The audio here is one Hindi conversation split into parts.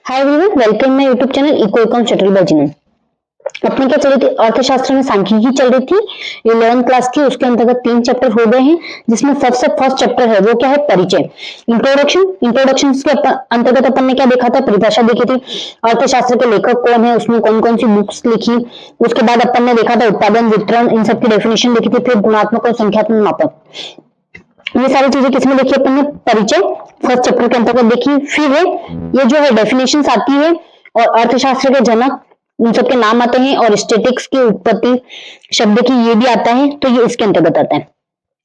Hi everyone, welcome my YouTube channel eco account चटरी बाय जिनन। अपने क्या चल रही थी, अर्थशास्त्र में सांख्यिकी चल रही थी 11th क्लास की। उसके अंतर्गत 3 चैप्टर हो गए हैं, जिसमें सबसे फर्स्ट चैप्टर है वो क्या है, परिचय, इंट्रोडक्शन के अंतर्गत अपन ने क्या देखा था, परिभाषा देखी थी, अर्थशास्त्र के लेखक कौन है, उसने कौन कौन सी बुक्स लिखी। उसके बाद अपन ने देखा था उत्पादन, वितरण, इन सब की डेफिनेशन देखी थी। फिर गुणात्मक और संख्यात्मक मापक, ये सारी चीजें किसमें देखी अपन ने, परिचय फर्स्ट चैप्टर के अंतर्गत देखी। फिर है ये जो है डेफिनेशंस आती है और अर्थशास्त्र के जनक उन सबके नाम आते हैं और स्टैटिस्टिक्स की उत्पत्ति शब्द की ये भी आता है, तो ये इसके अंतर्गत आता है।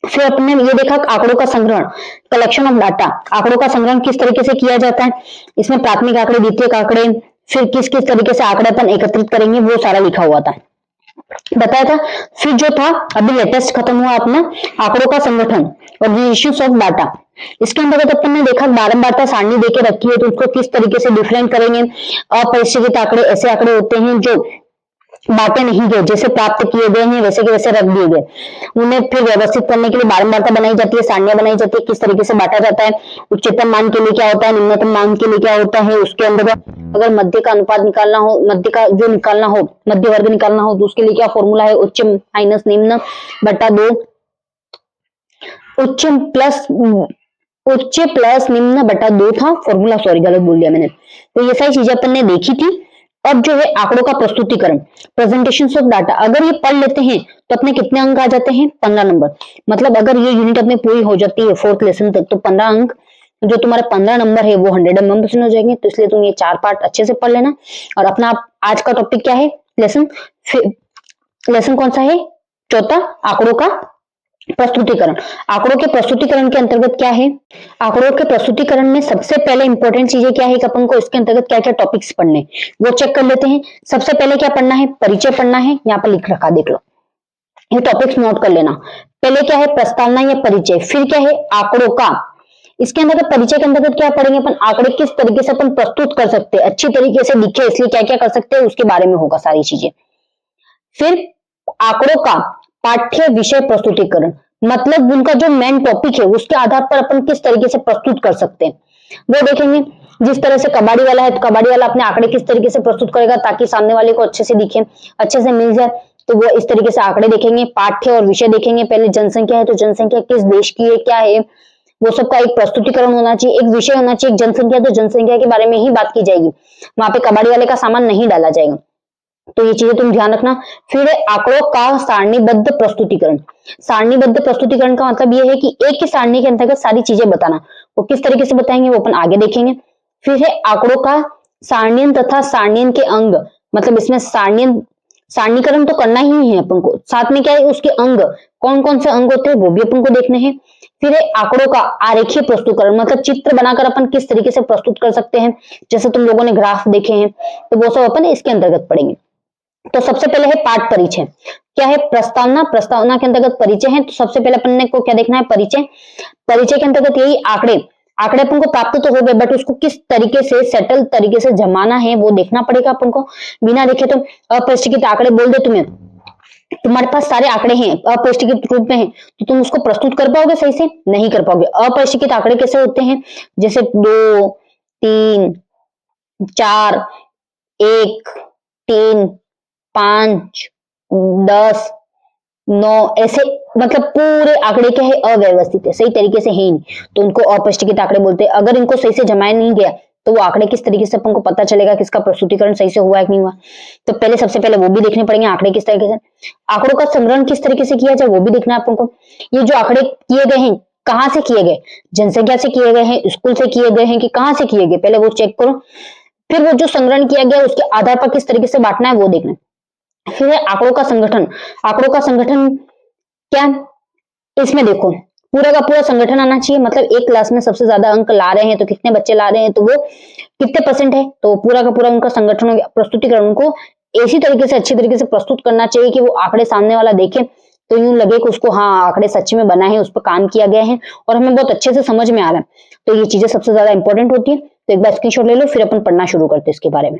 फिर अपने ये देखा आंकड़ों का संग्रहण, कलेक्शन ऑफ डाटा, आंकड़ों का संग्रहण किस तरीके से किया जाता है, इसमें प्राथमिक आंकड़े, द्वितीयक आंकड़े, फिर किस किस तरीके से आंकड़े अपन एकत्रित करेंगे, वो सारा लिखा हुआ था, बताया था। फिर जो था अभी लेटेस्ट खत्म हुआ अपना आंकड़ों का संगठन और इश्यूज ऑफ डाटा। इसके अंतर्गत अपन ने देखा बारंबारता सारणी देके रखी है, तो उसको किस तरीके से डिफरेंट करेंगे। अपरिष्कृत आंकड़े ऐसे आंकड़े होते हैं जो बांटे नहीं गए, जैसे प्राप्त किए गए हैं वैसे के वैसे रख दिए गए, उन्हें फिर व्यवस्थित करने के लिए बारंबारता बनाई जाती है, सारणियां बनाई जाती है, किस तरीके से बांटा जाता है। उच्चतम मान के लिए क्या होता है, निम्नतम मान के लिए क्या होता है। उसके अंदर अगर मध्य का अनुपात निकालना हो, मध्य का जो निकालना हो, मध्य वर्ग निकालना हो, तो उसके लिए क्या फॉर्मूला है, उच्च माइनस निम्न बटा 2, उच्च प्लस निम्न बटा 2 था फॉर्मूला, सॉरी गलत बोल दिया मैंने। तो ये सारी चीजें अपन ने देखी थी। अब जो है आंकड़ों का प्रस्तुतिकरण, प्रेजेंटेशन ऑफ डाटा, अगर ये पढ़ लेते हैं तो अपने कितने अंक आ जाते हैं, 15 नंबर। मतलब अगर ये यूनिट अपनी पूरी हो जाती है 4th लेसन तक, तो 15 अंक, जो तुम्हारे 15 नंबर है वो 100% हो जाएंगे। तो इसलिए तुम ये 4 पार्ट अच्छे से पढ़ लेना। और अपना आज का टॉपिक क्या है, लेसन कौन सा है, चौथा, आंकड़ों का प्रस्तुतिकरण। आंकड़ों के प्रस्तुतिकरण के अंतर्गत क्या है, आंकड़ों के प्रस्तुतिकरण में सबसे पहले इंपॉर्टेंट चीजें क्या है कि अपन को इसके अंतर्गत क्या क्या टॉपिक्स पढ़ने, वो चेक कर लेते हैं। सबसे पहले क्या पढ़ना है, परिचय पढ़ना है, यहाँ पर लिख रखा देख लो, ये टॉपिक्स नोट कर लेना। पहले क्या है, प्रस्तावना या परिचय। फिर क्या है, आंकड़ों का, इसके अंतर्गत परिचय के अंतर्गत क्या पढ़ेंगे अपन, आंकड़े किस तरीके से अपन प्रस्तुत कर सकते हैं, अच्छी तरीके से दिखे, इसलिए क्या क्या कर सकते हैं उसके बारे में होगा सारी चीजें। फिर आंकड़ों का पाठ्य विषय प्रस्तुतिकरण, मतलब उनका जो मेन टॉपिक है उसके आधार पर अपन किस तरीके से प्रस्तुत कर सकते हैं वो देखेंगे। जिस तरह से कबाड़ी वाला है, तो कबाड़ी वाला अपने आंकड़े किस तरीके से प्रस्तुत करेगा ताकि सामने वाले को अच्छे से दिखे, अच्छे से मिल जाए, तो वो इस तरीके से आंकड़े देखेंगे। पाठ्य और विषय देखेंगे, पहले जनसंख्या है तो जनसंख्या किस देश की है, क्या है, वो सबका एक प्रस्तुतिकरण होना चाहिए, एक विषय होना चाहिए। एक जनसंख्या, तो जनसंख्या के बारे में ही बात की जाएगी, वहां पे कबाड़ी वाले का सामान नहीं डाला जाएगा, तो ये चीजें तुम ध्यान रखना। फिर आंकड़ों का सारणीबद्ध प्रस्तुतिकरण। सारणीबद्ध प्रस्तुतिकरण का मतलब ये है कि एक ही सारणी के अंतर्गत सारी चीजें बताना, वो किस तरीके से बताएंगे वो अपन आगे देखेंगे। फिर है आंकड़ों का सारणीयन तथा सारणीयन के अंग, मतलब इसमें सारणीकरण तो करना ही है अपन को, साथ में क्या है उसके अंग, कौन कौन से अंग होते हैं वो भी अपन को देखने हैं। फिर है आंकड़ों का आरेखीय प्रस्तुतिकरण, मतलब चित्र बनाकर अपन किस तरीके से प्रस्तुत कर सकते हैं, जैसे तुम लोगों ने ग्राफ देखे हैं, तो वो सब अपन इसके अंतर्गत पढ़ेंगे। तो सबसे पहले है पाठ परिचय, क्या है, प्रस्तावना, प्रस्तावना के अंतर्गत परिचय है। तो सबसे पहले अपन को क्या देखना है, परिचय। परिचय के अंतर्गत यही आंकड़े, आंकड़े अपन को प्राप्त तो हो गए, बट उसको किस तरीके से सेटल तरीके से जमाना है वो देखना पड़ेगा अपन को। बिना देखे तो अपरिष्कृत आंकड़े बोल दे तुम्हें, तुम्हारे पास सारे आंकड़े हैं अपरिष्कृत रूप में है, तो तुम उसको प्रस्तुत कर पाओगे, सही से नहीं कर पाओगे। अपरिष्कृत आंकड़े कैसे होते हैं, जैसे 2, 3, 4, 1, 3, 5, 10, 9, ऐसे, मतलब पूरे आंकड़े क्या है, अव्यवस्थित है, सही तरीके से है ही नहीं, तो उनको अपरिष्कृत आंकड़े बोलते हैं। अगर इनको सही से जमाया नहीं गया तो वो आंकड़े किस तरीके से अपन को पता चलेगा कि इसका प्रस्तुतिकरण सही से हुआ है कि नहीं हुआ। तो पहले सबसे पहले वो भी देखने पड़ेंगे, आंकड़े किस तरीके से, आंकड़ों का संग्रहण किस तरीके से किया जाए वो भी देखना है अपन को। ये जो आंकड़े किए गए हैं कहाँ से किए गए, जनसंख्या से किए गए हैं, स्कूल से किए गए हैं कि कहाँ से किए गए, पहले वो चेक करो। फिर वो जो संग्रहण किया गया उसके आधार पर किस तरीके से बांटना है वो देखना। फिर है आंकड़ों का संगठन। आंकड़ों का संगठन क्या, इसमें देखो पूरा का पूरा संगठन आना चाहिए, मतलब एक क्लास में सबसे ज्यादा अंक ला रहे हैं तो कितने बच्चे ला रहे हैं, तो वो कितने परसेंट है, तो पूरा का पूरा उनका संगठन, प्रस्तुतिकरण उनको ऐसी तरीके से अच्छी तरीके से प्रस्तुत करना चाहिए कि वो आंकड़े सामने वाला देखे तो यूं लगे कि उसको हाँ आंकड़े सच में बना है, उस पर काम किया गया है और हमें बहुत अच्छे से समझ में आ रहा है। तो ये चीजें सबसे ज्यादा इंपॉर्टेंट होती है। तो एक बार स्क्रीनशॉट ले लो, फिर अपन पढ़ना शुरू करते हैं इसके बारे में।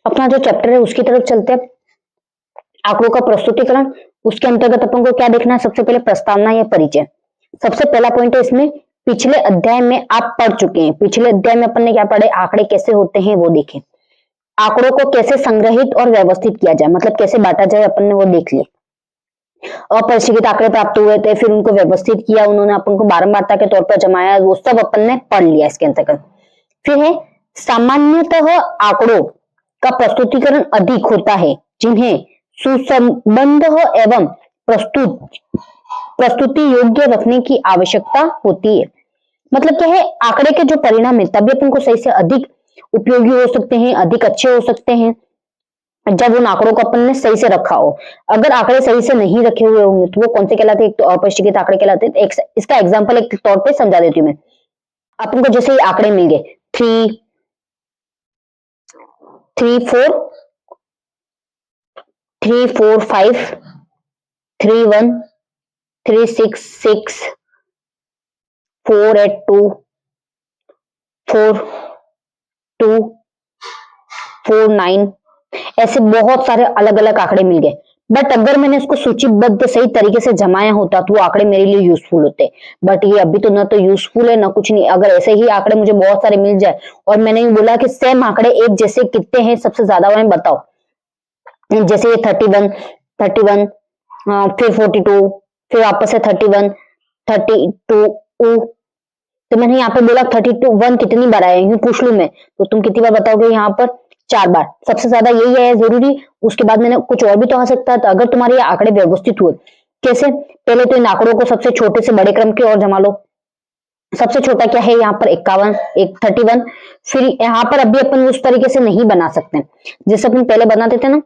अपना जो चैप्टर है उसकी तरफ चलते हैं, आंकड़ों का प्रस्तुतिकरण। उसके अंतर्गत अपन को क्या देखना है, सबसे पहले प्रस्तावना या परिचय। सबसे पहला पॉइंट है इसमें पिछले अध्याय में आप पढ़ चुके हैं। पिछले अध्याय में अपन ने क्या पढ़े, आंकड़े कैसे होते हैं वो देखे, आंकड़ों को कैसे संग्रहित और व्यवस्थित किया जाए, मतलब कैसे बांटा जाए, अपन ने वो देख लिया। अपरिष्कृत आंकड़े प्राप्त हुए थे, फिर उनको व्यवस्थित किया उन्होंने, अपन को बारंबारता के तौर पर जमाया, वो सब अपन ने पढ़ लिया इसके अंतर्गत। फिर है सामान्यतः आंकड़ों का प्रस्तुतिकरण अधिक होता है जिन्हें सुसंबद्ध एवं प्रस्तुति योग्य रखने की आवश्यकता होती है। मतलब क्या है, आंकड़े के जो परिणाम है तभी अपन को सही से अधिक उपयोगी हो सकते हैं, अधिक अच्छे हो सकते हैं जब उन आंकड़ों को अपन ने सही से रखा हो। अगर आंकड़े सही से नहीं रखे हुए होंगे तो वो कौन से कहलाते हैं, एक तो अपरिष्कृत आंकड़े कहलाते हैं। इसका एग्जांपल एक तौर पे समझा देती हूँ मैं। अपन को जैसे आंकड़े मिल गए 3 4 5 3 1 3 6 6 4 8 2 4 2 4 9, ऐसे बहुत सारे अलग अलग आंकड़े मिल गए। बट अगर मैंने इसको सूचीबद्ध सही तरीके से जमाया होता तो वो आंकड़े मेरे लिए यूजफुल होते। बट ये अभी तो ना तो यूजफुल है ना कुछ नहीं। अगर ऐसे ही आंकड़े मुझे बहुत सारे मिल जाए और मैंने ये बोला कि सेम आंकड़े एक जैसे कितने हैं सबसे ज्यादा, वाले बताओ, जैसे ये 31 फिर 42, फिर वापस से 31 32, तो मैंने यहाँ पे बोला 31 कितनी बार आया, यूं पूछ लू मैं तो तुम कितनी बार बताओगे, यहाँ पर 4 बार, सबसे ज्यादा यही है जरूरी। उसके बाद मैंने कुछ और भी तो आ सकता है। तो अगर तुम्हारे ये आंकड़े व्यवस्थित हुए, कैसे, पहले तो इन आंकड़ों को सबसे छोटे से बड़े क्रम की ओर जमा लो। सबसे छोटा क्या है यहाँ पर 51, एक 31। फिर यहाँ पर अभी अपन उस तरीके से नहीं बना सकते जैसे अपन पहले बनाते थे ना,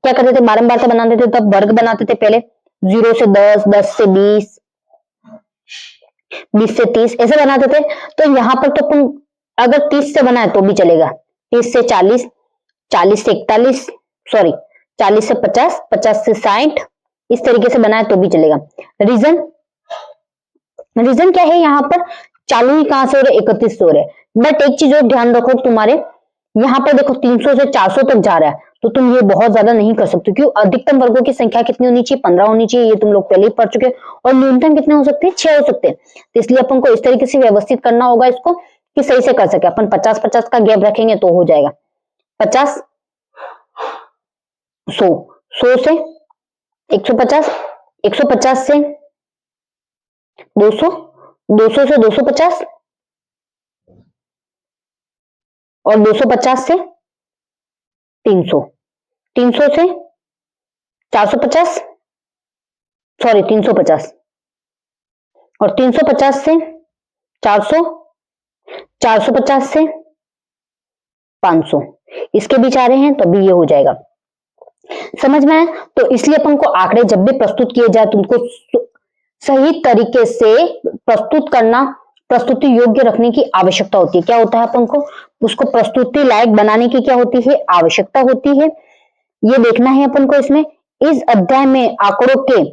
क्या करते थे, बारंबार बनाते थे, तब वर्ग बनाते थे पहले, 0 से 10, 10 से 20, 20 से 30 ऐसे बनाते थे। तो यहाँ पर तो अपन अगर 30 से बनाए तो भी चलेगा, 30 से 40, 40 से 41, सॉरी 40 से 50, 50 से 60, इस तरीके से बनाए तो भी चलेगा। रीजन क्या है, यहाँ पर चालू ही कहां से हो रहे, 31 से हो रहे। बट एक चीज और ध्यान रखो, तुम्हारे यहाँ पर देखो 300 से 400 तक जा रहा है, तो तुम ये बहुत ज्यादा नहीं कर सकते। क्यों, अधिकतम वर्गों की संख्या कितनी होनी चाहिए, 15 होनी चाहिए, ये तुम लोग पहले ही पढ़ चुके हैं। और न्यूनतम कितने हो सकते हैं, 6 हो सकते हैं। तो इसलिए अपन को इस तरीके से व्यवस्थित करना होगा इसको कि सही से कर सके। अपन 50-50 का गैप रखेंगे तो हो जाएगा। 50 100, 100 से 150, 150 से 200, 200 से 250 और 250 से 300, 300 से 450, सॉरी 350, और 350 से 400, 450 से 500, इसके बीच आ रहे हैं तो अभी ये हो जाएगा। समझ में आया? तो इसलिए अपन को आंकड़े जब भी प्रस्तुत किए जाए तो उनको सही तरीके से प्रस्तुत करना, प्रस्तुति योग्य रखने की आवश्यकता होती है। क्या होता है, अपन को उसको प्रस्तुति लायक बनाने की क्या होती है, आवश्यकता होती है। ये देखना है अपन को इसमें। इस अध्याय में आंकड़ों के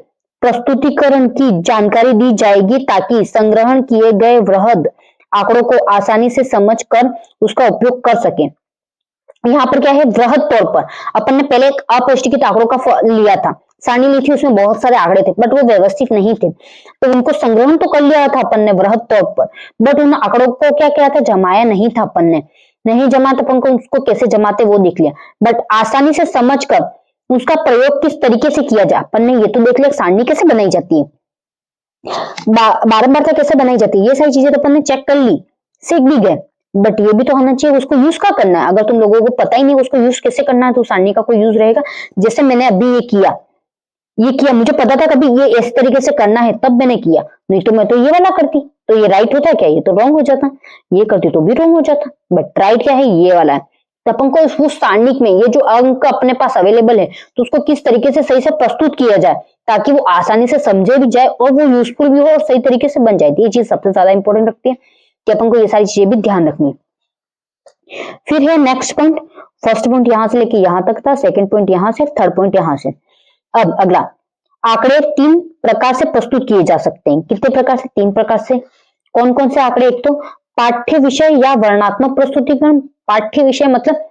प्रस्तुतिकरण की जानकारी दी जाएगी ताकि संग्रहण किए गए वृहद आंकड़ों को आसानी से समझकर उसका उपयोग कर सके। यहाँ पर क्या है, वृहद तौर पर अपन ने पहले एक अपरिष्कृत आंकड़ों का लिया था, सारणी ली थी, उसमें बहुत सारे आंकड़े थे बट वो व्यवस्थित नहीं थे, तो उनको संग्रहण तो कर लिया था अपन ने वृहद तौर पर, बट उन आंकड़ों को क्या किया था, जमाया नहीं था अपन ने। नहीं जमा तो अपन को उसको कैसे जमाते वो देख लिया, बट आसानी से समझकर उसका प्रयोग किस तरीके से किया जाए अपन ने ये तो देख लिया। सारणी कैसे बनाई जाती है, बारंबारता कैसे बनाई जाती है, ये सारी चीजें तो अपन ने चेक कर ली, सीख भी गए। बट ये भी तो होना चाहिए उसको यूज का करना है। अगर तुम लोगों को पता ही नहीं उसको यूज कैसे करना है तो सारणी का कोई यूज रहेगा। जैसे मैंने अभी ये किया, मुझे पता था कभी ये इस तरीके से करना है तब मैंने किया, नहीं तो मैं तो ये वाला करती तो ये राइट होता है क्या, ये तो रॉन्ग हो जाता, ये करती तो भी रॉन्ग हो जाता। बट राइट क्या है, ये वाला है। तो अपन को उस सारणी में ये जो अंक अपने पास अवेलेबल है तो उसको किस तरीके से सही से प्रस्तुत किया जाए ताकि वो आसानी से समझे भी जाए और वो यूजफुल भी हो और सही तरीके से बन जाए। ये चीज सबसे ज्यादा इंपॉर्टेंट रखती है कि अपन को ये सारी चीजें भी ध्यान रखनी। फिर है नेक्स्ट पॉइंट, फर्स्ट पॉइंट यहां से लेके यहां तक था, सेकंड पॉइंट यहां से, थर्ड पॉइंट यहां से। अब अगला, आंकड़े 3 प्रकार से प्रस्तुत किए जा सकते हैं। कितने प्रकार से, 3 प्रकार से। कौन कौन से आंकड़े, एक तो पाठ्य विषय या वर्णनात्मक प्रस्तुतिकरण। पाठ्य विषय मतलब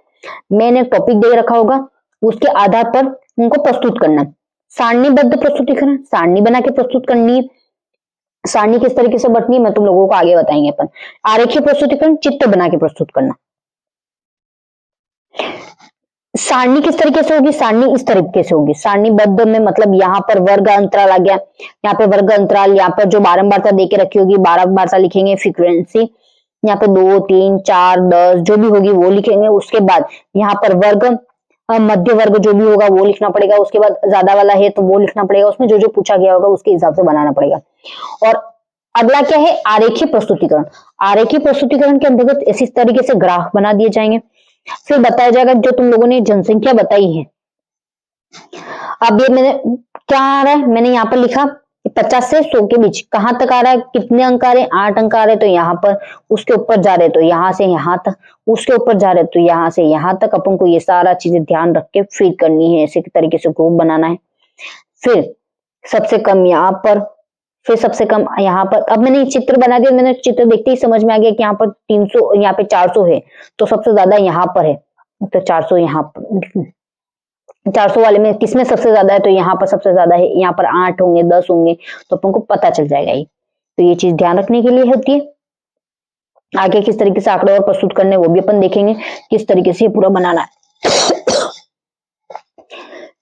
मैंने टॉपिक दे रखा होगा उसके आधार पर उनको प्रस्तुत करना। सारणीबद्ध प्रस्तुतिकरण, सारणी बना के प्रस्तुत करनी है। सारणी किस तरीके से बटनी मैं तुम लोगों को आगे बताएंगे अपन। आरेखीय प्रस्तुतिकरण, चित्र बना के प्रस्तुत करना। सारणी किस तरीके से होगी, सारणी इस तरीके से होगी। सारणीबद्ध में मतलब यहाँ पर वर्ग अंतराल आ गया, यहाँ पे वर्ग अंतराल, यहाँ पर जो बारंबारता देके रखी होगी बारंबारता लिखेंगे, फ्रीक्वेंसी यहाँ पे 2, 3, 4, 10 जो भी होगी वो लिखेंगे। उसके बाद यहाँ पर वर्ग, मध्य वर्ग जो भी होगा वो लिखना पड़ेगा। उसके बाद ज्यादा वाला है तो वो लिखना पड़ेगा, उसमें जो जो पूछा गया होगा उसके हिसाब से बनाना पड़ेगा। और अगला क्या है, आरेखीय प्रस्तुतिकरण। आरेखीय प्रस्तुतिकरण के अंतर्गत इसी तरीके से ग्राफ बना दिए जाएंगे। फिर बताया जाएगा जो तुम लोगों ने जनसंख्या बताई है। अब ये मैंने क्या आ रहा है, मैंने यहाँ पर लिखा 50 से 100 के बीच कहां तक आ रहा है, कितने अंक आ रहे हैं, 8 अंक आ रहे, तो यहाँ पर उसके ऊपर जा रहे तो यहाँ से यहाँ तक, उसके ऊपर जा रहे तो यहाँ से यहाँ तक। अपन को ये सारा चीजें ध्यान रख के फीड करनी है, ऐसे तरीके से ग्रुप बनाना है। फिर सबसे कम यहाँ पर, फिर सबसे कम यहाँ पर। अब मैंने चित्र बना दिया, मैंने चित्र देखते ही समझ में आ गया कि यहाँ पर 300, यहाँ पे 400 है तो सबसे ज्यादा यहाँ पर है, तो 400 यहाँ पर, 400 वाले में किसमें सबसे ज्यादा है, तो यहाँ पर सबसे ज्यादा है। यहाँ पर 8 होंगे, 10 होंगे, तो अपन को पता चल जाएगा ये। तो ये चीज ध्यान रखने के लिए होती है। आगे किस तरीके से आंकड़े और प्रस्तुत करने वो भी अपन देखेंगे, किस तरीके से ये पूरा बनाना है।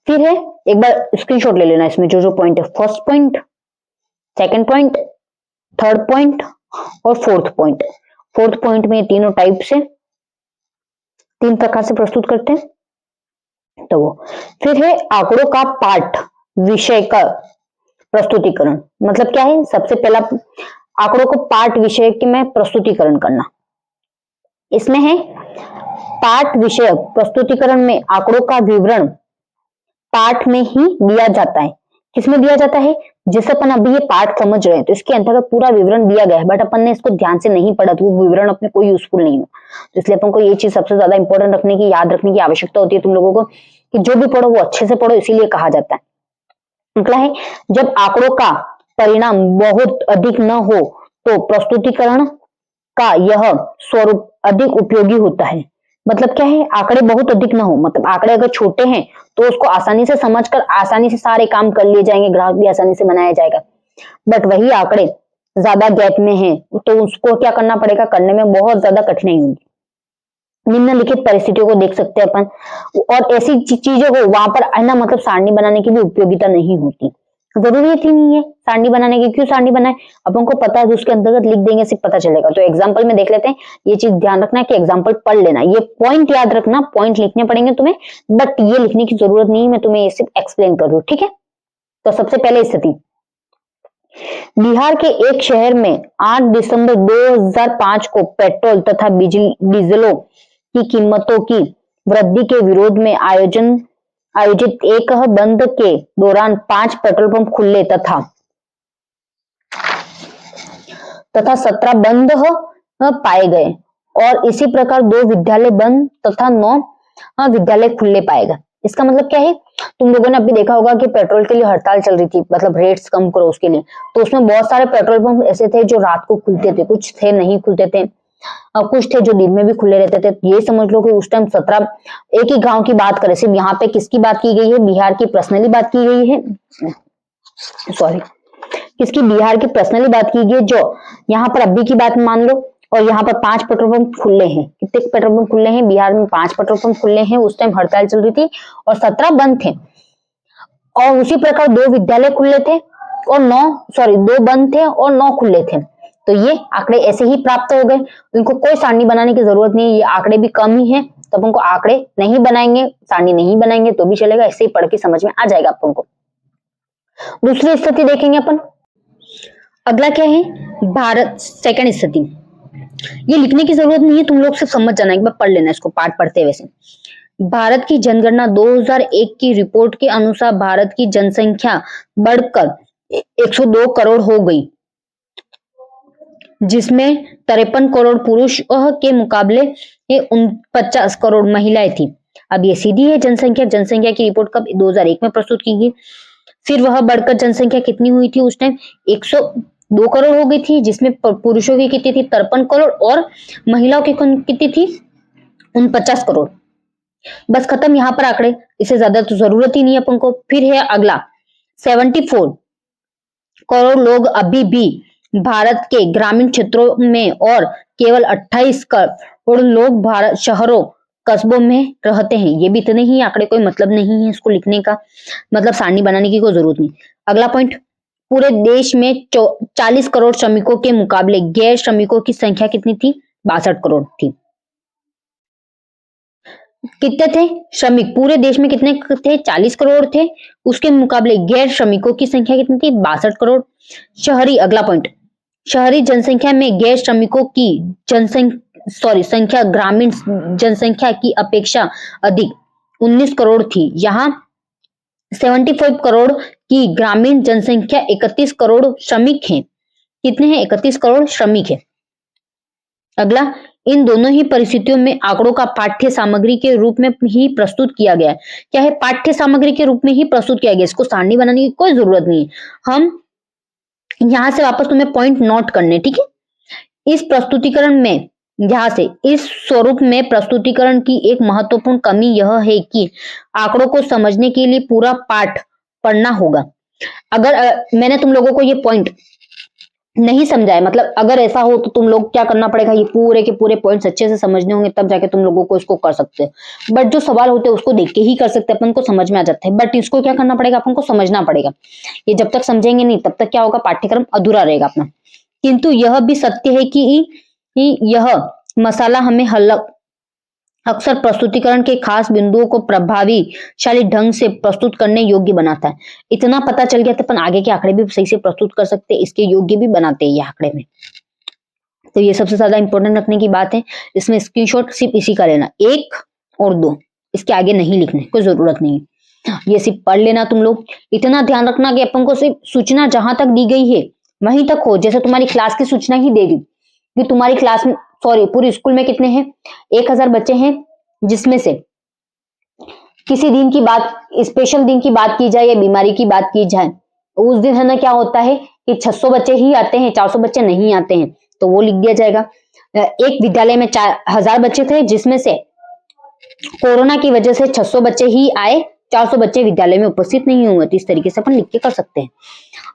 फिर है, एक बार स्क्रीनशॉट ले लेना इसमें जो जो पॉइंट है, first point, second point, third point और फोर्थ पॉइंट। फोर्थ पॉइंट में तीनों टाइप से, 3 प्रकार से प्रस्तुत करते हैं। तो वो फिर है आंकड़ों का पाठ विषय का प्रस्तुतिकरण। मतलब क्या है, सबसे पहला आंकड़ों को पाठ विषय के में प्रस्तुतिकरण करना। इसमें है पाठ विषय प्रस्तुतिकरण में आंकड़ों का विवरण पाठ में ही दिया जाता है। किसमें दिया जाता है, जैसे अपन अभी ये पाठ समझ रहे हैं तो इसके अंतर्गत पूरा विवरण दिया गया है, बट अपन ने इसको ध्यान से नहीं पढ़ा तो वो विवरण अपने कोई यूजफुल नहीं हो। तो इसलिए अपन को ये चीज सबसे ज्यादा इंपॉर्टेंट रखने की, याद रखने की आवश्यकता होती है तुम लोगों को, कि जो भी पढ़ो वो अच्छे से पढ़ो, इसीलिए कहा जाता है। मतलब है जब आंकड़ों का परिणाम बहुत अधिक न हो तो प्रस्तुतिकरण का यह स्वरूप अधिक उपयोगी होता है। मतलब क्या है, आंकड़े बहुत अधिक ना हो, मतलब आंकड़े अगर छोटे हैं तो उसको आसानी से समझकर आसानी से सारे काम कर लिए जाएंगे, ग्राफ भी आसानी से बनाया जाएगा। बट वही आंकड़े ज्यादा गैप में है तो उसको क्या करना पड़ेगा, करने में बहुत ज्यादा कठिनाई होगी। निम्नलिखित परिस्थितियों को देख सकते हैं अपन, और ऐसी चीजों को वहां पर है ना, मतलब सारणी बनाने की भी उपयोगिता नहीं होती, जरूरत ही नहीं है सारणी बनाने की। क्यों सारणी बनाए, अपन को पता है, उसके अंतर्गत लिख देंगे सिर्फ पता चलेगा। तो एग्जाम्पल में देख लेते हैं। ये चीज ध्यान रखना है कि एग्जाम्पल पढ़ लेना, ये पॉइंट याद रखना, पॉइंट लिखने पड़ेंगे तुम्हें, बट ये लिखने की जरूरत नहीं है, मैं तुम्हें ये सिर्फ एक्सप्लेन कर दूं, ठीक है। तो सबसे पहले स्थिति, बिहार के एक शहर में 8 दिसंबर 2005 को पेट्रोल तथा डीजलों की कीमतों की वृद्धि के विरोध में आयोजित एक बंद के दौरान 5 पेट्रोल पंप खुले तथा 17 बंद पाए गए, और इसी प्रकार 2 विद्यालय बंद तथा 9 विद्यालय खुले पाए गए। इसका मतलब क्या है, तुम लोगों ने अभी देखा होगा कि पेट्रोल के लिए हड़ताल चल रही थी, मतलब रेट्स कम करो उसके लिए। तो उसमें बहुत सारे पेट्रोल पंप ऐसे थे जो रात को खुलते थे, कुछ थे नहीं खुलते थे, कुछ थे जो दिन में भी खुले रहते थे। ये समझ लो कि उस टाइम 17, एक ही गांव की बात करें, सिर्फ यहाँ पे किसकी बात की गई है, बिहार की पर्सनली बात की गई है, सॉरी किसकी, बिहार की पर्सनली बात की गई, जो यहाँ पर अभी की बात मान लो। और यहाँ पर 5 पेट्रोल पंप खुले हैं। कितने पेट्रोल पंप खुले हैं बिहार में, 5 पेट्रोल पंप खुले हैं। उस टाइम हड़ताल चल रही थी और 17 बंद थे। और उसी प्रकार 2 विद्यालय खुले थे और 2 बंद थे और 9 खुले थे। तो ये आंकड़े ऐसे ही प्राप्त हो गए, इनको कोई सारणी बनाने की जरूरत नहीं है। ये आंकड़े भी कम ही है, तो अपन को आंकड़े नहीं बनाएंगे, सारणी नहीं बनाएंगे तो भी चलेगा, ऐसे ही पढ़ के समझ में आ जाएगा अपन को। दूसरी स्थिति देखेंगे अपन। अगला क्या है, भारत, सेकंड स्थिति। ये लिखने की जरूरत नहीं है, तुम लोग सिर्फ समझ जाना, एक बार पढ़ लेना इसको पाठ पढ़ते वैसे। भारत की जनगणना 2001 की रिपोर्ट के अनुसार भारत की जनसंख्या बढ़कर 102 करोड़ हो गई, जिसमें 53 करोड़ पुरुष के मुकाबले 49 करोड़ महिलाएं थी। अब ये सीधी है जनसंख्या की रिपोर्ट कब, 2001 में प्रस्तुत की गई। फिर वह बढ़कर जनसंख्या कितनी हुई थी उस टाइम, 102 करोड़ हो गई थी, जिसमें पुरुषों की कितनी थी, 53 करोड़, और महिलाओं की कितनी थी, 49 करोड़। बस खत्म यहाँ पर आंकड़े, इससे ज्यादा तो जरूरत ही नहीं है अपन को। फिर है अगला, 74 करोड़ लोग अभी भी भारत के ग्रामीण क्षेत्रों में और केवल 28 करोड़ लोग भारत शहरों कस्बों में रहते हैं। ये भी इतने ही आंकड़े, कोई मतलब नहीं है इसको लिखने का, मतलब सारणी बनाने की कोई जरूरत नहीं। अगला पॉइंट, पूरे देश में 40 करोड़ श्रमिकों के मुकाबले गैर श्रमिकों की संख्या कितनी थी? 62 करोड़ थी। कितने थे श्रमिक पूरे देश में? कितने थे? 40 करोड़ थे। उसके मुकाबले गैर श्रमिकों की संख्या कितनी थी? 62 करोड़। शहरी, अगला पॉइंट, शहरी जनसंख्या में गैर श्रमिकों की संख्या ग्रामीण जनसंख्या की अपेक्षा अधिक 19 करोड़ थी। यहाँ 75 करोड़ की ग्रामीण जनसंख्या, 31 करोड़ श्रमिक हैं। कितने हैं? 31 करोड़ श्रमिक है। अगला, इन दोनों ही परिस्थितियों में आंकड़ों का पाठ्य सामग्री के रूप में ही प्रस्तुत किया गया है। क्या है? पाठ्य सामग्री के रूप में ही प्रस्तुत किया गया। इसको सारणी बनाने की कोई जरूरत नहीं है। हम यहां से वापस तुम्हें पॉइंट नोट करने, ठीक है? इस प्रस्तुतिकरण में, यहां से इस स्वरूप में प्रस्तुतिकरण की एक महत्वपूर्ण कमी यह है कि आंकड़ों को समझने के लिए पूरा पाठ पढ़ना होगा। अगर मैंने तुम लोगों को ये पॉइंट नहीं समझाए, मतलब अगर ऐसा हो तो तुम लोग क्या करना पड़ेगा, ये पूरे के पूरे पॉइंट्स अच्छे से समझने होंगे, तब जाके तुम लोगों को इसको कर सकते हो। बट जो सवाल होते हैं उसको देख के ही कर सकते हैं, अपन को समझ में आ जाता है। बट इसको क्या करना पड़ेगा, अपन को समझना पड़ेगा। ये जब तक समझेंगे नहीं तब तक क्या होगा, पाठ्यक्रम अधूरा रहेगा अपना। किंतु यह भी सत्य है कि यह मसाला हमें अक्सर प्रस्तुतिकरण के खास बिंदुओं को प्रभावशाली ढंग से प्रस्तुत करने योग्य बनाता है। इतना पता चल गया तो अपन आगे के आंकड़े भी सही से प्रस्तुत कर सकते हैं, इसके योग्य भी बनाते हैं ये आंकड़े में। तो ये सबसे ज्यादा इंपॉर्टेंट रखने की बात है। इसमें स्क्रीनशॉट सिर्फ इसी का लेना, 1 और 2, इसके आगे नहीं लिखने, कोई जरूरत नहीं। ये सिर्फ पढ़ लेना तुम लोग। इतना ध्यान रखना कि अपन को सिर्फ सूचना जहां तक दी गई है वहीं तक हो। जैसे तुम्हारी क्लास की सूचना ही दे दी कि तुम्हारी क्लास में, सॉरी पूरी स्कूल में कितने हैं, 1000 बच्चे हैं, जिसमें से किसी दिन की बात, स्पेशल दिन की बात की जाए या बीमारी की बात की जाए, उस दिन है ना क्या होता है कि 600 बच्चे ही आते हैं, 400 बच्चे नहीं आते हैं, तो वो लिख दिया जाएगा। एक विद्यालय में 4000 बच्चे थे, जिसमें से कोरोना की वजह से 600 बच्चे ही आए, 400 बच्चे विद्यालय में उपस्थित नहीं हुए। तो इस तरीके से अपन लिख के कर सकते हैं।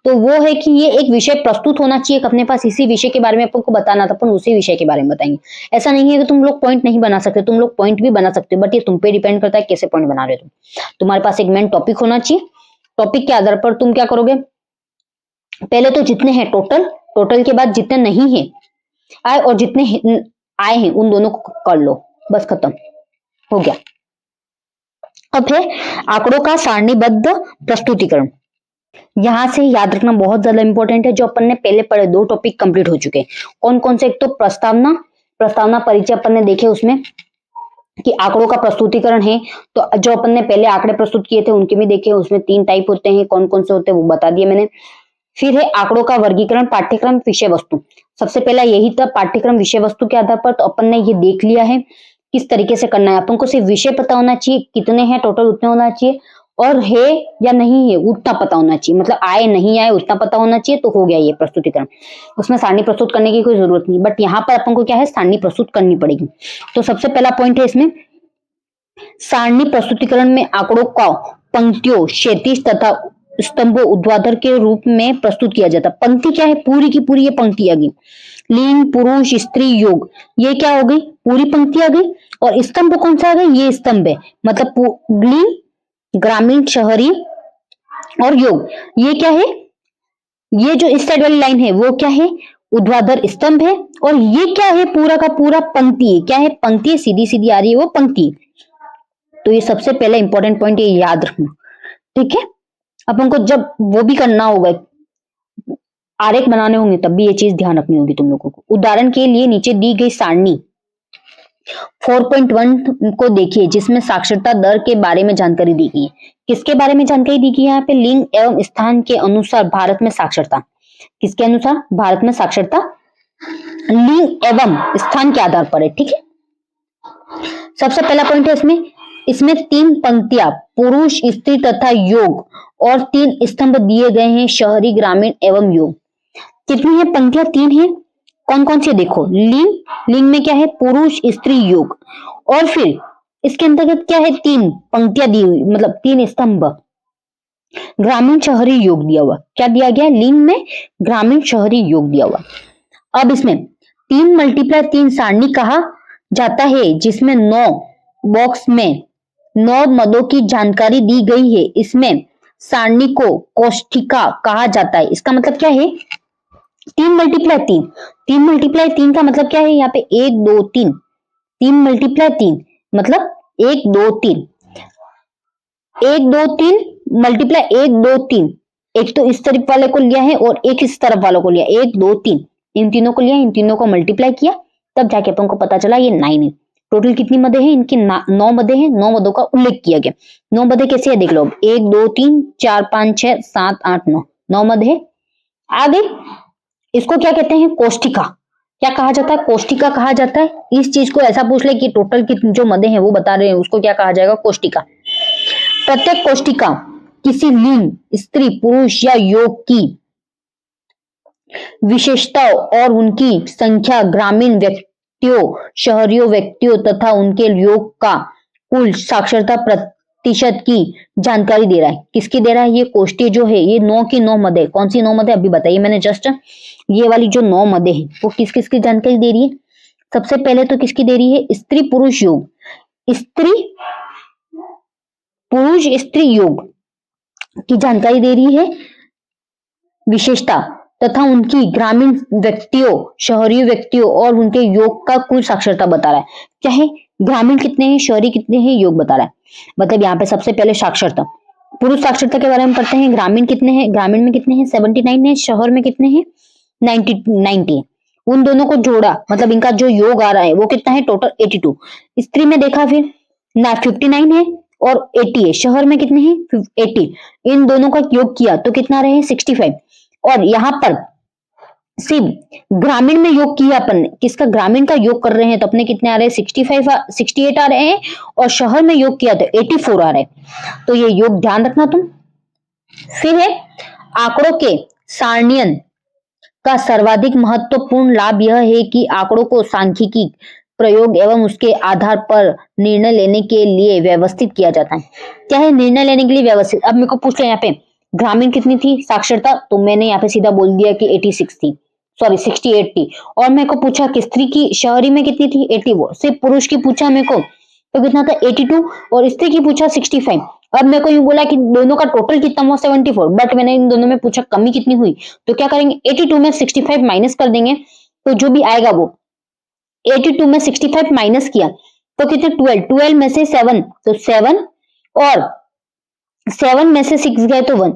तो वो है कि ये एक विषय प्रस्तुत होना चाहिए अपने पास, इसी विषय के बारे में अपन को बताना था, अपन उसी विषय के बारे में बताएंगे। ऐसा नहीं है कि तुम लोग पॉइंट नहीं बना सकते, तुम लोग पॉइंट भी बना सकते हो, बट ये तुम पे डिपेंड करता है कैसे पॉइंट बना रहे हो तुम। तुम्हारे पास एक मेन टॉपिक होना चाहिए। टॉपिक के आधार पर तुम क्या करोगे, पहले तो जितने हैं टोटल के बाद जितने नहीं है आए और जितने आए हैं उन दोनों को कर लो, बस खत्म हो गया। अब है आंकड़ों का सारणीबद्ध प्रस्तुतिकरण। यहां से याद रखना बहुत ज्यादा इंपॉर्टेंट है। जो अपन ने पहले पढ़े 2 टॉपिक कंप्लीट हो चुके हैं। कौन कौन से? एक तो प्रस्तावना परिचय अपन ने देखे, उसमें कि आंकड़ों का प्रस्तुतिकरण है। तो जो अपन ने पहले आंकड़े प्रस्तुत किए थे उनके भी देखे, उसमें 3 टाइप होते हैं, कौन कौन से होते हैं वो बता दिए मैंने। फिर है आंकड़ों का वर्गीकरण, पाठ्यक्रम, विषय वस्तु। सबसे पहला यही था, पाठ्यक्रम विषय वस्तु के आधार पर तो अपन ने ये देख लिया है किस तरीके से करना है। अपन को सिर्फ विषय पता होना चाहिए, कितने हैं टोटल उतने होना चाहिए, और है या नहीं है उतना पता होना चाहिए, मतलब आए नहीं आए उतना पता होना चाहिए, तो हो गया ये प्रस्तुतिकरण। उसमें सारणी प्रस्तुत करने की कोई जरूरत नहीं, बट यहाँ पर अपन को क्या है, सारणी प्रस्तुत करनी पड़ेगी। तो सबसे पहला पॉइंट है इसमें, सारणी प्रस्तुतिकरण में आंकड़ों का पंक्तियों, क्षैतिज तथा स्तंभों, ऊर्ध्वाधर के रूप में प्रस्तुत किया जाता। पंक्ति क्या है, पूरी की पूरी ये पंक्ति आ गई। लिंग, पुरुष, स्त्री, योग, ये क्या हो गई, पूरी पंक्ति आ गई। और स्तंभ कौन सा आ गया, ये स्तंभ है, मतलब लिंग, ग्रामीण, शहरी और योग। ये क्या है, ये जो इस साइड वाली लाइन है वो क्या है, ऊर्ध्वाधर स्तंभ है। और ये क्या है, पूरा का पूरा पंक्ति है। क्या है, पंक्ति है, सीधी सीधी आ रही है वो पंक्ति। तो ये सबसे पहले इंपॉर्टेंट पॉइंट है, याद रखना, ठीक है। अपन को जब वो भी करना होगा, आरेख बनाने होंगे, तब भी ये चीज ध्यान रखनी होगी तुम लोगों को। उदाहरण के लिए नीचे दी गई सारणी 4.1 को देखिए, जिसमें साक्षरता दर के बारे में जानकारी दी गई है। किसके बारे में जानकारी दी गई है यहाँ पे, लिंग एवं स्थान के अनुसार भारत में साक्षरता। किसके अनुसार, भारत में साक्षरता लिंग एवं स्थान के आधार पर है, ठीक है। सबसे पहला पॉइंट है इसमें 3 पंक्तियां, पुरुष, स्त्री तथा योग, और 3 स्तंभ दिए गए हैं, शहरी, ग्रामीण एवं योग। कितनी है पंक्तियां, 3 है। कौन कौन से देखो, लिंग में क्या है, पुरुष, स्त्री, योग, और फिर इसके अंतर्गत क्या है, 3 पंक्तियां दी हुई, मतलब 3 स्तंभ। ग्रामीण शहरी योग दिया हुआ, क्या दिया गया लिंग में? ग्रामीण शहरी योग दिया हुआ। अब इसमें 3 × 3 सारणी कहा जाता है जिसमें 9 बॉक्स में 9 मदों की जानकारी दी गई है। इसमें सारणी को कोष्ठिका कहा जाता है। इसका मतलब क्या है? 3 × 3, 3 × 3 का मतलब क्या है? यहाँ पे 1 2 3, 3 × 3 मतलब 1 2 3, 1 2 3 मल्टीप्लाई 1 2 3। एक तो इस तरफ वाले को लिया है और एक इस तरफ वालों को लिया, 1 2 3, इन तीनों को लिया, इन तीनों को मल्टीप्लाई किया, तब जाके अपन को पता चला ये 9 है। टोटल कितनी मदे हैं? इनकी 9 मदे हैं। 9 मदों का उल्लेख किया गया। 9 मदे कैसे है देख लो, 1 2 3 4 5 6 7 8 9, 9 मद है। आगे इसको क्या कहते हैं? कोष्ठिका। क्या कहा जाता है? कोष्ठिका कहा जाता है। इस चीज को ऐसा पूछ ले कि टोटल कितनी जो मदे हैं वो बता रहे हैं, उसको क्या कहा जाएगा? कोष्ठिका। प्रत्येक कोष्ठिका किसी लिंग, स्त्री, पुरुष या योग की विशेषताओं और उनकी संख्या, ग्रामीण व्यक्तियों, शहरियों व्यक्तियों तथा उनके योग का कुल साक्षरता प्रतिशत की जानकारी दे रहा है। किसकी दे रहा है? ये कोष्ठी जो है ये 9 की 9 मदे। कौन सी 9 मदे? अभी बताइए मैंने जस्ट। ये वाली जो 9 मदे हैं वो किस किस की जानकारी दे रही है? सबसे पहले तो किसकी दे रही है? स्त्री पुरुष योग, स्त्री पुरुष स्त्री योग की जानकारी दे रही है, विशेषता तथा उनकी ग्रामीण व्यक्तियों, शहरी व्यक्तियों और उनके योग का कुल साक्षरता बता रहा है। क्या है? ग्रामीण कितने हैं, शहरी कितने हैं, योग बता रहा है। मतलब यहाँ पे सबसे पहले साक्षरता, पुरुष साक्षरता के बारे में पढ़ते हैं। ग्रामीण कितने हैं? ग्रामीण में कितने हैं? 79 है। शहर में कितने हैं? 90 है। उन दोनों को जोड़ा, मतलब इनका जो योग आ रहा है वो कितना है? टोटल 82। स्त्री में देखा फिर ना 59 है और 80 है। शहर में कितने हैं? 80। इन दोनों का योग किया तो कितना रहे? 65। और यहाँ पर सिर्फ ग्रामीण में योग किया अपन, किसका? ग्रामीण का योग कर रहे हैं तो अपने कितने आ रहे हैं? 68 आ रहे हैं। और शहर में योग किया तो 84 आ रहे हैं। तो ये योग ध्यान रखना तुम। फिर है आंकड़ों के सारणियन का सर्वाधिक महत्वपूर्ण लाभ यह है कि आंकड़ों को सांख्यिकी प्रयोग एवं उसके आधार पर निर्णय लेने के लिए व्यवस्थित किया जाता है। क्या है? निर्णय लेने के लिए व्यवस्थित। अब मेरे को पूछ ले यहाँ पे ग्रामीण कितनी थी साक्षरता, तो मैंने यहाँ पे सीधा बोल दिया कि 86 थी, सॉरी 68 थी। और मेरे को पूछा कि स्त्री की शहरी में कितनी थी? 84। सिर्फ पुरुष की पूछा मेरे को तो कितना था? 82। और स्त्री की पूछा 65। अब मेरे को यूं बोला कि दोनों का टोटल कितना हुआ? 74। बट मैंने इन दोनों में पूछा कमी कितनी हुई, तो क्या करेंगे? 82 में 65 माइनस कर देंगे तो जो भी आएगा वो 82 में 65 माइनस किया तो कितने? 12 में से 7 तो 7 और 7 में से 6 गए तो 1,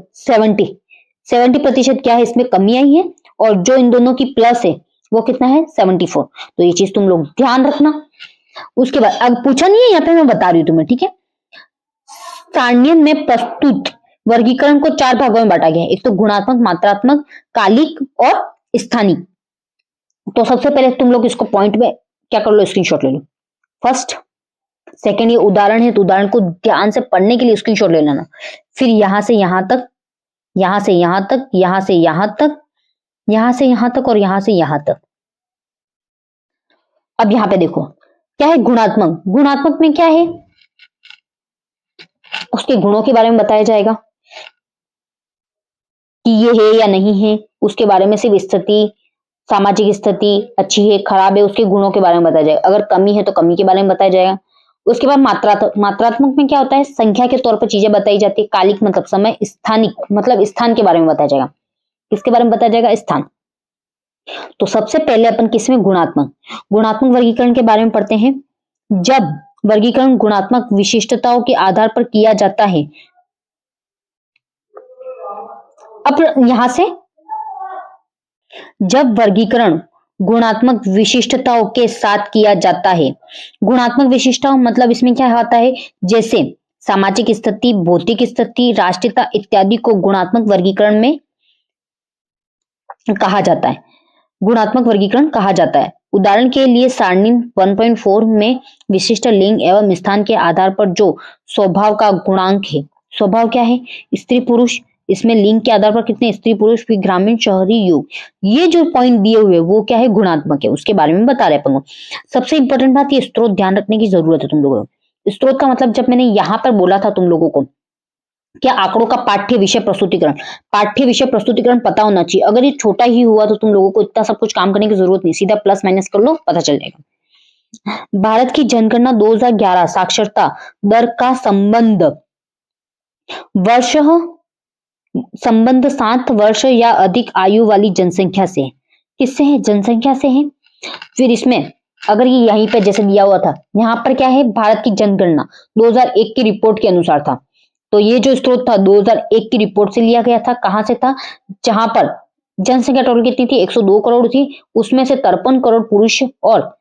70% क्या है? इसमें कमी आई है। और जो इन दोनों की प्लस है वो कितना है? 74। तो ये चीज तुम लोग ध्यान रखना। उसके बाद अब पूछा नहीं है यहाँ पे, मैं बता रही हूँ तुम्हें, ठीक है। सारणियन में प्रस्तुत वर्गीकरण को 4 भागों में बांटा गया है। एक तो गुणात्मक, मात्रात्मक, कालिक और स्थानिक। तो सबसे पहले तुम लोग इसको पॉइंट में क्या कर लो? स्क्रीनशॉट ले लो। फर्स्ट सेकंड ये उदाहरण है तो उदाहरण को ध्यान से पढ़ने के लिए स्क्रीनशॉट ले लेना। फिर यहां से यहां तक, यहां से यहां तक, यहां से यहां तक, यहां से यहां तक और यहां से यहां तक। अब यहां पे देखो क्या है? गुणात्मक। गुणात्मक में क्या है? उसके गुणों के बारे में बताया जाएगा कि ये है या नहीं है, उसके बारे में सिर्फ स्थिति, सामाजिक स्थिति अच्छी है खराब है, उसके गुणों के बारे में बताया जाएगा। अगर कमी है तो कमी के बारे में बताया जाएगा। उसके बाद मात्रात्मक में क्या होता है? संख्या के तौर पर चीजें बताई जाती है। कालिक मतलब समय, स्थानिक मतलब स्थान के बारे में बताया जाएगा। किसके बारे में बताया जाएगा? स्थान। तो सबसे पहले अपन किसमें? गुणात्मक। गुणात्मक वर्गीकरण के बारे में पढ़ते हैं। जब वर्गीकरण गुणात्मक विशिष्टताओं के आधार पर किया जाता है। अब यहां से जब वर्गीकरण गुणात्मक विशिष्टताओं के साथ किया जाता है। गुणात्मक विशिष्टताओं मतलब इसमें क्या होता है? जैसे सामाजिक स्थिति, भौतिक स्थिति, राष्ट्रीयता इत्यादि को गुणात्मक वर्गीकरण में कहा जाता है। गुणात्मक वर्गीकरण कहा जाता है। उदाहरण के लिए सारणी 1.4 में विशिष्ट लिंग एवं स्थान के आधार पर जो स्वभाव का गुणांक है। स्वभाव क्या है? स्त्री पुरुष। इसमें लिंग के आधार पर कितने? स्त्री पुरुष। फिर ग्रामीण शहरी योग। ये जो पॉइंट दिए हुए वो क्या है? गुणात्मक है। उसके बारे में बता रहे अपन को। सबसे इंपॉर्टेंट बात ये स्त्रोत ध्यान रखने की जरूरत है तुम लोगों को। स्त्रोत का मतलब जब मैंने यहां पर बोला था तुम लोगों को क्या आंकड़ों का पाठ्य विषय प्रस्तुतिकरण पता होना चाहिए। अगर ये छोटा ही हुआ तो तुम लोगों को इतना सब कुछ काम करने की जरूरत नहीं, सीधा प्लस माइनस कर लो, पता चल जाएगा। भारत की जनगणना 2011 साक्षरता दर का संबंध 7 वर्ष या अधिक आयु वाली जनसंख्या से है। किससे है? जनसंख्या से है। फिर इसमें अगर ये यहीं पे जैसे दिया हुआ था, यहाँ पर क्या है, भारत की जनगणना 2001 की रिपोर्ट के अनुसार था। तो ये जो स्रोत था 2001 की रिपोर्ट से लिया गया था। कहां से था? जहां पर जनसंख्या टोटल कितनी थी? 102 करोड़ थी। उसमें से 53 करोड़ पुरुष और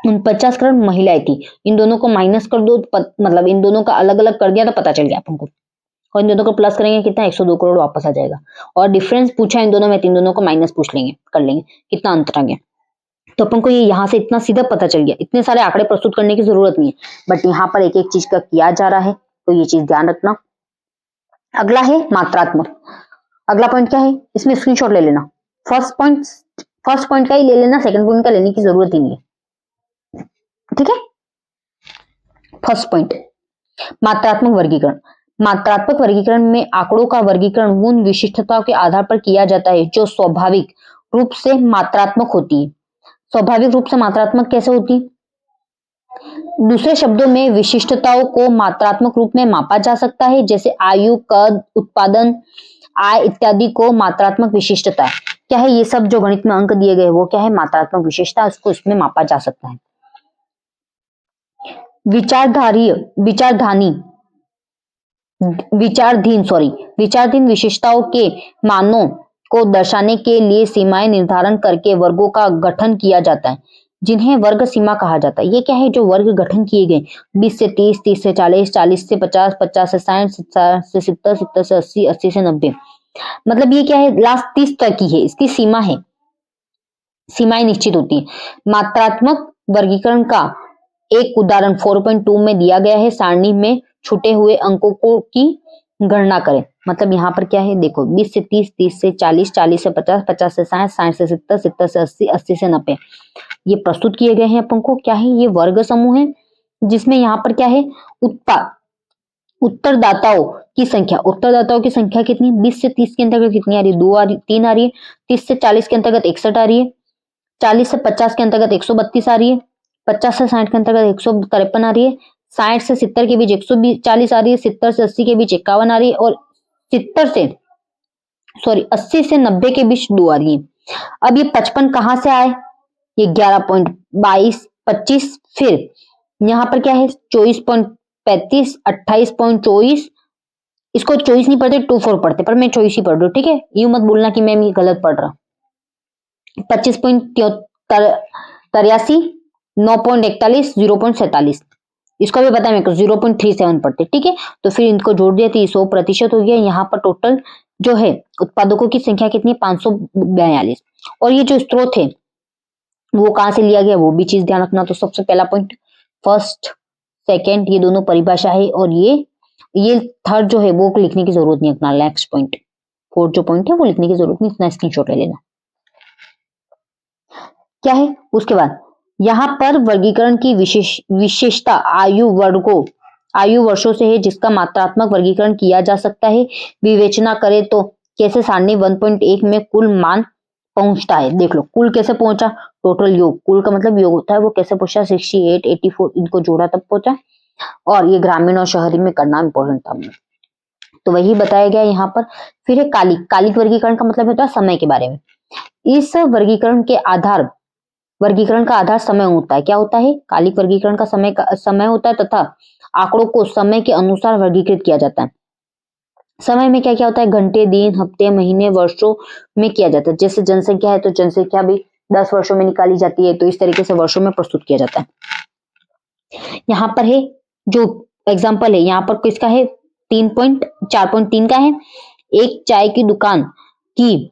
49 करोड़ महिलाएं थी। इन दोनों को माइनस कर दो, मतलब इन दोनों का अलग अलग कर दिया तो पता चल गया अपन को। और इन दोनों को प्लस करेंगे कितना? 102 करोड़ वापस आ जाएगा। और डिफरेंस पूछा इन दोनों में, इन दोनों को माइनस पूछ लेंगे, कर लेंगे कितना अंतर आ गया। तो अपन को ये यहाँ से इतना सीधा पता चल गया। इतने सारे आंकड़े प्रस्तुत करने की जरूरत नहीं है, बट यहाँ पर एक एक चीज का किया जा रहा है, तो ये चीज ध्यान रखना। अगला है मात्रात्मक। अगला पॉइंट क्या है? इसमें स्क्रीनशॉट ले लेना। फर्स्ट पॉइंट का ही ले लेना, सेकंड पॉइंट का लेने की जरूरत ही नहीं है, ठीक है। फर्स्ट पॉइंट, मात्रात्मक वर्गीकरण। मात्रात्मक वर्गीकरण में आंकड़ों का वर्गीकरण उन विशिष्टताओं के आधार पर किया जाता है जो स्वाभाविक रूप से मात्रात्मक होती है। स्वाभाविक रूप से मात्रात्मक कैसे होती? दूसरे शब्दों में विशिष्टताओं को मात्रात्मक रूप में मापा जा सकता है, जैसे आयु, कद, उत्पादन, आय इत्यादि को मात्रात्मक विशिष्टता है। क्या है? ये सब जो गणित में अंक दिए गए वो क्या है? मात्रात्मक विशेषता, उसको इसमें मापा जा सकता है। विचाराधीन विशेषताओं के मानों को दर्शाने के लिए सीमाएं निर्धारण करके वर्गों का गठन किया जाता है, जिन्हें वर्ग सीमा कहा जाता है। ये क्या है? जो वर्ग गठन किए गए 20 से 30, 30 से 40, 40 से 50, 50 से 60, 60 से 70, 70 से 80, 80 से 90, मतलब ये क्या है? लास्ट 30 तक की है, इसकी सीमा है, सीमाएं निश्चित होती है। मात्रात्मक वर्गीकरण का एक उदाहरण 4.2 में दिया गया है। सारणी में छूटे हुए अंकों को की गणना करें। मतलब यहाँ पर क्या है? देखो 20 से 30, 30 से 40, 40 से 50, 50 से 60, 60 से 70, 70 से 80, 80 से 90 ये प्रस्तुत किए गए हैं अपन को। क्या है? ये वर्ग समूह है, जिसमें यहाँ पर क्या है? उत्तरदाताओं की संख्या कितनी? 20 से 30 के अंतर्गत कितनी आ रही है? 2 आ रही, 3 आ रही है। 30 से 40 के अंतर्गत 61 आ रही है। 40 से 50 के अंतर्गत 132 आ रही है। 50 से 60 के अंतर्गत 153 आ रही है। 60 से 70 के बीच 140 आ रही है। 70 से 80 के बीच 51 आ रही है। और 80 से 90 के बीच 2 आ रही है। अब ये 55 कहां से आए? ये 11.22, 25, फिर यहाँ पर क्या है? 24.35, 28.24, इसको 24 नहीं पढ़ते, 24 पढ़ते, पर मैं 24 ही पढ़ रही हूँ, ठीक है। यूं मत बोलना कि मैं ये गलत पढ़ रहा। 25.83, 9.41, 0.47, इसको भी पता है मेरे को, 0.37 पढ़ते, ठीक है। तो फिर इनको जोड़ दिया तो ये 100% हो गया। यहाँ पर टोटल जो है उत्पादकों की संख्या कितनी? 542। और ये जो स्रोत है वो कहां से लिया गया, वो भी चीज ध्यान रखना। तो सबसे पहला पॉइंट, फर्स्ट सेकेंड, ये दोनों परिभाषा है, और ये थर्ड जो है वो लिखने की जरूरत नहीं अपना। नेक्स्ट पॉइंट, फोर्थ जो पॉइंट है वो लिखने की जरूरत नहीं, इतना स्क्रीनशॉट ले लेना। क्या है उसके बाद? यहाँ पर वर्गीकरण की विशेषता आयु वर्षों से है, जिसका मात्रात्मक वर्गीकरण किया जा सकता है। विवेचना करें तो कैसे सारणी 1.1 में कुल मान पहुंचता है। देख लो कुल कैसे पहुंचा, टोटल योग, कुल का मतलब योग होता है, वो कैसे पहुंचा? 68, 84 इनको जोड़ा तब पहुंचा। और ये ग्रामीण और शहरी में करना इंपॉर्टेंट था, तो वही बताया गया यहाँ पर। फिर है कालिक वर्गीकरण का मतलब होता है समय के बारे में। इस वर्गीकरण का आधार समय होता है। क्या होता है? कालिक वर्गीकरण का समय होता है, तथा आंकड़ों को समय के अनुसार वर्गीकृत किया जाता है। समय में क्या क्या होता है? घंटे, दिन, हफ्ते, महीने, वर्षों में किया जाता है। जैसे जनसंख्या है तो जनसंख्या भी 10 वर्षों में निकाली जाती है, तो इस तरीके से वर्षों में प्रस्तुत किया जाता है। यहाँ पर है जो एग्जाम्पल है, यहाँ पर किसका है? 4.3 का है। एक चाय की दुकान की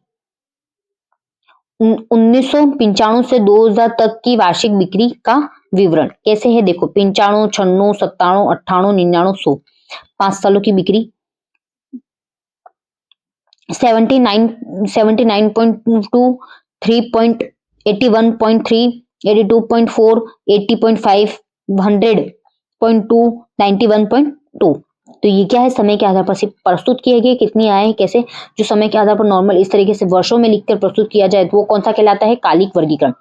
1995 से 2000 तक की वार्षिक बिक्री का विवरण कैसे है? देखो 95, 96, 97, 98, 99, 100, 5 सालों की बिक्री। 79.2, 3.81.3, 82.4, 80.5, 100.2, 91.2, तो ये क्या है, समय के आधार पर सिर्फ प्रस्तुत किए गए, कितनी आए कैसे, जो समय के आधार पर नॉर्मल इस तरीके से वर्षों में लिखकर प्रस्तुत किया जाए तो वो कौन सा कहलाता है, कालिक वर्गीकरण।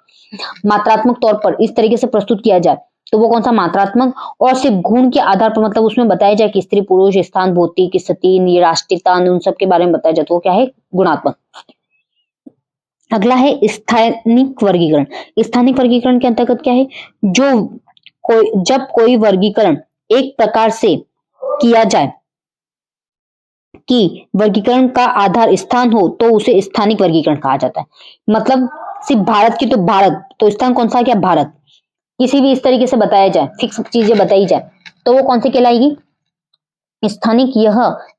मात्रात्मक तौर पर इस तरीके से प्रस्तुत किया जाए तो वो कौन सा, मात्रात्मक। और सिर्फ गुण के आधार पर, मतलब उसमें बताया जाए कि स्त्री पुरुष, स्थान, भौतिक स्थिति, राष्ट्रीयता, उन सब के बारे में बताया जाए तो वो क्या है, गुणात्मक। अगला है स्थानिक वर्गीकरण। स्थानिक वर्गीकरण के अंतर्गत क्या है, जब कोई वर्गीकरण एक प्रकार से किया जाए कि वर्गीकरण का आधार स्थान हो तो उसे स्थानिक वर्गीकरण कहा जाता है। मतलब सिर्फ भारत की तो भारत, तो स्थान कौन सा, क्या भारत। किसी भी इस तरीके से बताया जाए, फिक्स चीजें बताई जाए तो वो कौन सी कहलाएगी, स्थानिक। यह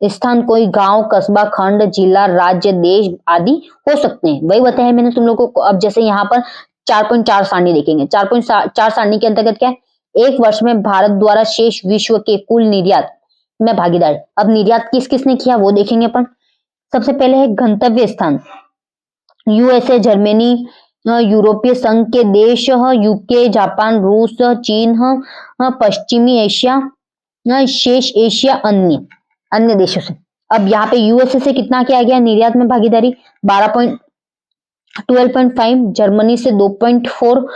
स्थान कोई गांव, कस्बा, खंड, जिला, राज्य, देश आदि हो सकते हैं। वही बताया मैंने तुम लोगों को। अब जैसे यहाँ पर 4.4 सारणी देखेंगे। 4.4 सारणी के अंतर्गत क्या है, एक वर्ष में भारत द्वारा शेष विश्व के कुल निर्यात में भागीदारी। अब निर्यात किस किसने किया वो देखेंगे अपन। सबसे पहले है गंतव्य स्थान, यूएसए, जर्मनी, यूरोपीय संघ के देश, यूके, जापान, रूस, चीन, पश्चिमी एशिया, शेष एशिया, अन्य देशों से। अब यहाँ पे यूएसए से कितना किया गया निर्यात में भागीदारी, 12.5, जर्मनी से 2.4,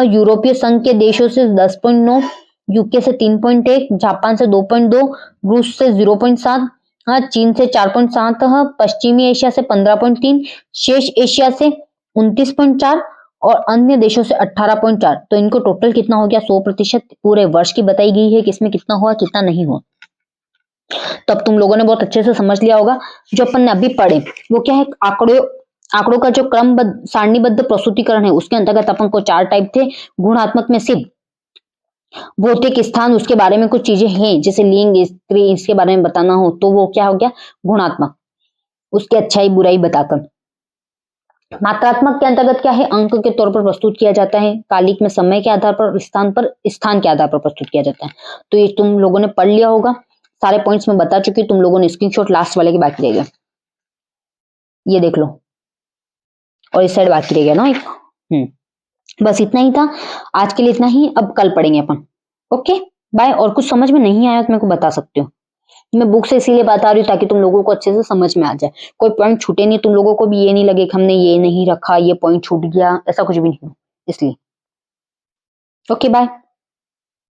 यूरोपीय संघ के देशों से 10.9, यूके से 3.1, जापान से 2.2, रूस से 0.7, चीन से 4.7, पश्चिमी एशिया से 15.3, शेष एशिया से 29.4 और अन्य देशों से 18.4। तो इनको टोटल कितना हो गया, 100% पूरे वर्ष की बताई गई है कि इसमें कितना हुआ कितना नहीं हुआ। तो अब तुम लोगों ने बहुत अच्छे से समझ लिया होगा। जो अपन ने अभी पढ़े वो क्या है, आंकड़ों का जो क्रमबद्ध सारणीबद्ध प्रस्तुतिकरण है उसके अंतर्गत अपन को 4 टाइप थे। गुणात्मक में सिर्फ भौतिक स्थान, उसके बारे में कुछ चीजें हैं जैसे लिंग, स्त्री, इसके बारे में बताना हो तो वो क्या हो गया, गुणात्मक, उसकी अच्छाई बुराई बताकर। मात्रात्मक के अंतर्गत क्या है, अंक के तौर पर प्रस्तुत किया जाता है। कालिक में समय के आधार पर, स्थान के आधार पर प्रस्तुत किया जाता है। तो ये तुम लोगों ने पढ़ लिया होगा, सारे पॉइंट्स मैं बता चुकी, तुम लोगों ने स्क्रीनशॉट लास्ट वाले के बाकी रह गया, ये देख लो, और इस साइड बाकी रह गया ना एक। बस इतना ही था आज के लिए, इतना ही। अब कल पढ़ेंगे अपन। Okay bye. और कुछ समझ में नहीं आया तो मेरे को बता सकते हो, मैं बुक से इसीलिए बता रही हूँ ताकि तुम लोगों को अच्छे से समझ में आ जाए, कोई पॉइंट छूटे नहीं, तुम लोगों को भी ये नहीं लगे कि हमने ये नहीं रखा, ये पॉइंट छूट गया, ऐसा कुछ भी नहीं, इसलिए। Okay bye.